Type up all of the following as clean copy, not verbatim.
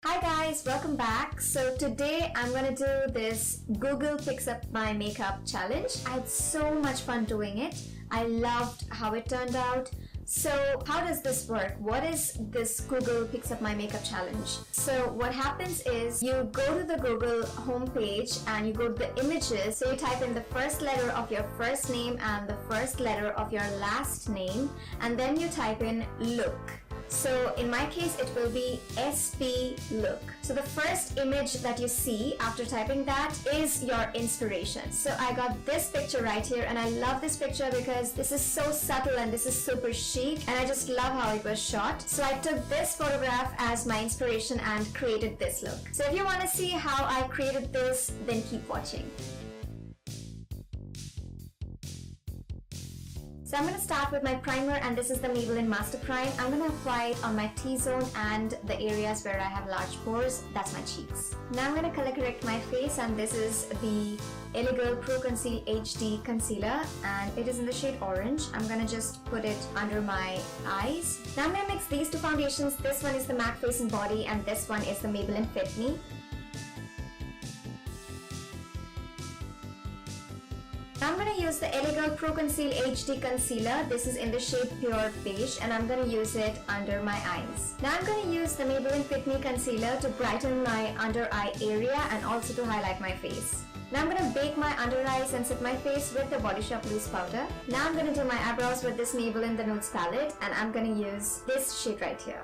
Hi guys, welcome back. So today I'm gonna do this Google Picks Up My Makeup challenge. I had so much fun doing it. I loved how it turned out. So how does this work? What is this Google Picks Up My Makeup challenge? So what happens is you go to the Google homepage and you go to the images. So you type in the first letter of your first name and the first letter of your last name, and then you type in look. So in my case it will be SP look. So the first image that you see after typing that is your inspiration. So I got this picture right here, and I love this picture because this is so subtle and this is super chic, and I just love how it was shot. So I took this photograph as my inspiration and created this look. So if you want to see how I created this, then keep watching. So I'm going to start with my primer, and this is the Maybelline Master Prime. I'm going to apply it on my T-zone and the areas where I have large pores. That's my cheeks. Now I'm going to color correct my face, and this is the EYECONIC Pro Conceal HD Concealer, and it is in the shade orange. I'm going to just put it under my eyes. Now I'm going to mix these two foundations. This one is the MAC Face and Body, and this one is the Maybelline Fit Me. Now I'm going to use the EYECONIC Pro Conceal HD Concealer. This is in the shade Pure Beige, and I'm going to use it under my eyes. Now I'm going to use the Maybelline Fit Me Concealer to brighten my under eye area and also to highlight my face. Now I'm going to bake my under eyes and set my face with the Body Shop Loose Powder. Now I'm going to do my eyebrows with this Maybelline The Nudes palette, and I'm going to use this shade right here.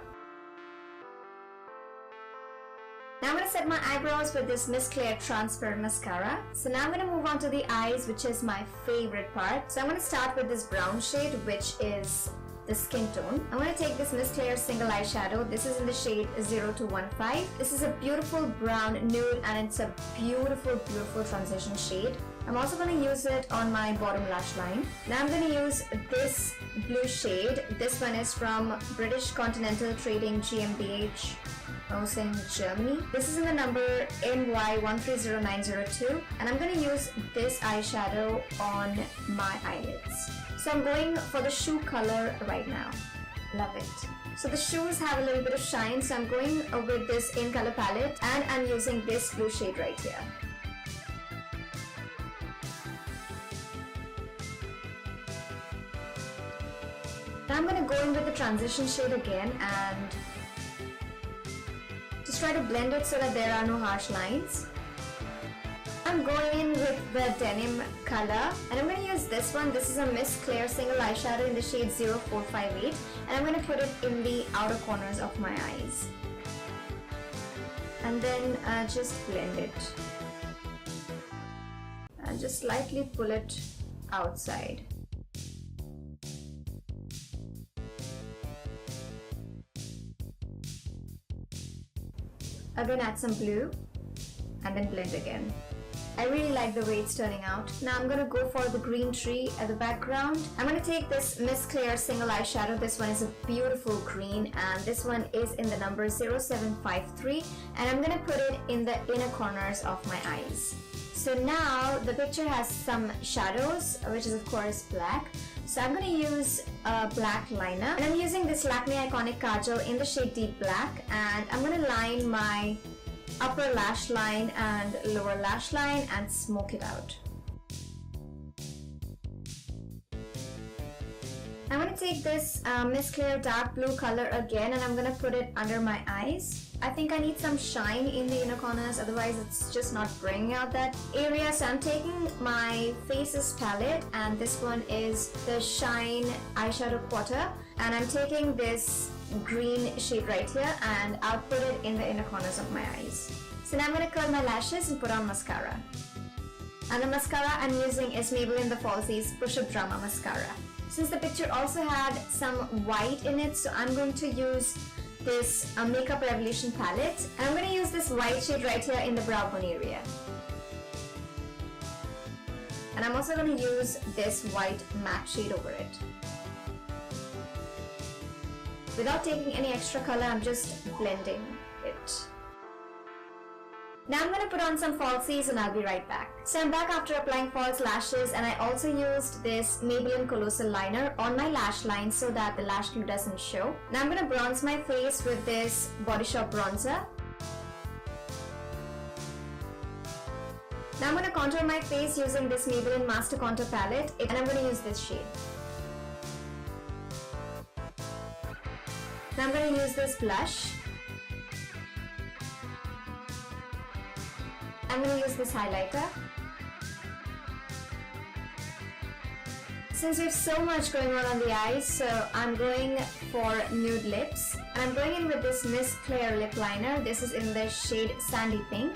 Now I'm going to set my eyebrows with this Miss Claire Transparent Mascara. So now I'm going to move on to the eyes, which is my favorite part. So I'm going to start with this brown shade, which is the skin tone. I'm going to take this Miss Claire Single Eyeshadow. This is in the shade 0215. This is a beautiful brown nude, and it's a beautiful transition shade. I'm also going to use it on my bottom lash line. Now I'm going to use this blue shade. This one is from British Continental Trading GMBH. In Germany. This is in the number NY130902, and I'm going to use this eyeshadow on my eyelids. So I'm going for the shoe color right now. Love it. So the shoes have a little bit of shine, so I'm going with this Incolor palette, and I'm using this blue shade right here. Now I'm going to go in with the transition shade again and just try to blend it so that there are no harsh lines. I'm going in with the denim color, and I'm going to use this one. This is a Miss Claire Single Eyeshadow in the shade 0458, and I'm going to put it in the outer corners of my eyes. And then just blend it. And just slightly pull it outside. Again add some blue and then blend again. I really like the way it's turning out. Now I'm going to go for the green tree at the background. I'm going to take this Miss Claire Single Eyeshadow. This one is a beautiful green, and this one is in the number 0753, and I'm going to put it in the inner corners of my eyes. So now the picture has some shadows, which is of course black. So I'm going to use a black liner, and I'm using this Lakme EYECONIC Kajal in the shade Deep Black, and I'm going to line my upper lash line and lower lash line and smoke it out. I'm going to take this Miss Claire Dark Blue color again, and I'm going to put it under my eyes. I think I need some shine in the inner corners, otherwise it's just not bringing out that area. So I'm taking my Faces palette, and this one is the Shine Eyeshadow Quarter, and I'm taking this green shade right here, and I'll put it in the inner corners of my eyes. So now I'm going to curl my lashes and put on mascara. And the mascara I'm using is Maybelline The FALSIES Push Up Drama Mascara. Since the picture also had some white in it, so I'm going to use this Makeup Revolution palette, and I'm going to use this white shade right here in the brow bone area. And I'm also going to use this white matte shade over it. Without taking any extra color, I'm just blending it. Now I'm going to put on some falsies, and I'll be right back. So I'm back after applying false lashes, and I also used this Maybelline Colossal liner on my lash line so that the lash glue doesn't show. Now I'm going to bronze my face with this Body Shop bronzer. Now I'm going to contour my face using this Maybelline Master Contour Palette, and I'm going to use this shade. Now I'm going to use this blush. I'm going to use this highlighter. Since we have so much going on the eyes, so I'm going for nude lips. And I'm going in with this Miss Claire lip liner. This is in the shade Sandy Pink.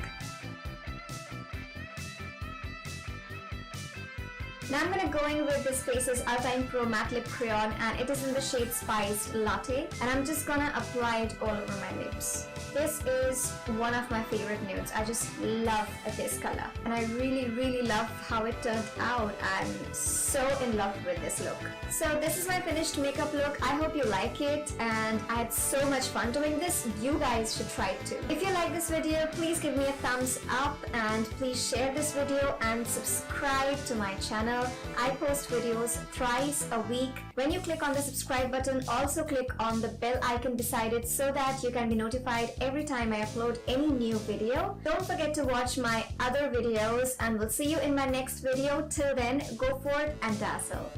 Now I'm going to go in with this Faces Ultime Pro Matte Lip Crayon, and it is in the shade Spiced Latte. And I'm just going to apply it all over my lips. This is one of my favorite nudes. I just love this color. And I really love how it turned out. I'm so in love with this look. So this is my finished makeup look. I hope you like it, and I had so much fun doing this. You guys should try it too. If you like this video, please give me a thumbs up, and please share this video and subscribe to my channel. I post videos thrice a week. When you click on the subscribe button, also click on the bell icon beside it so that you can be notified every time I upload any new video. Don't forget to watch my other videos, and we'll see you in my next video. Till then, go forth and dazzle.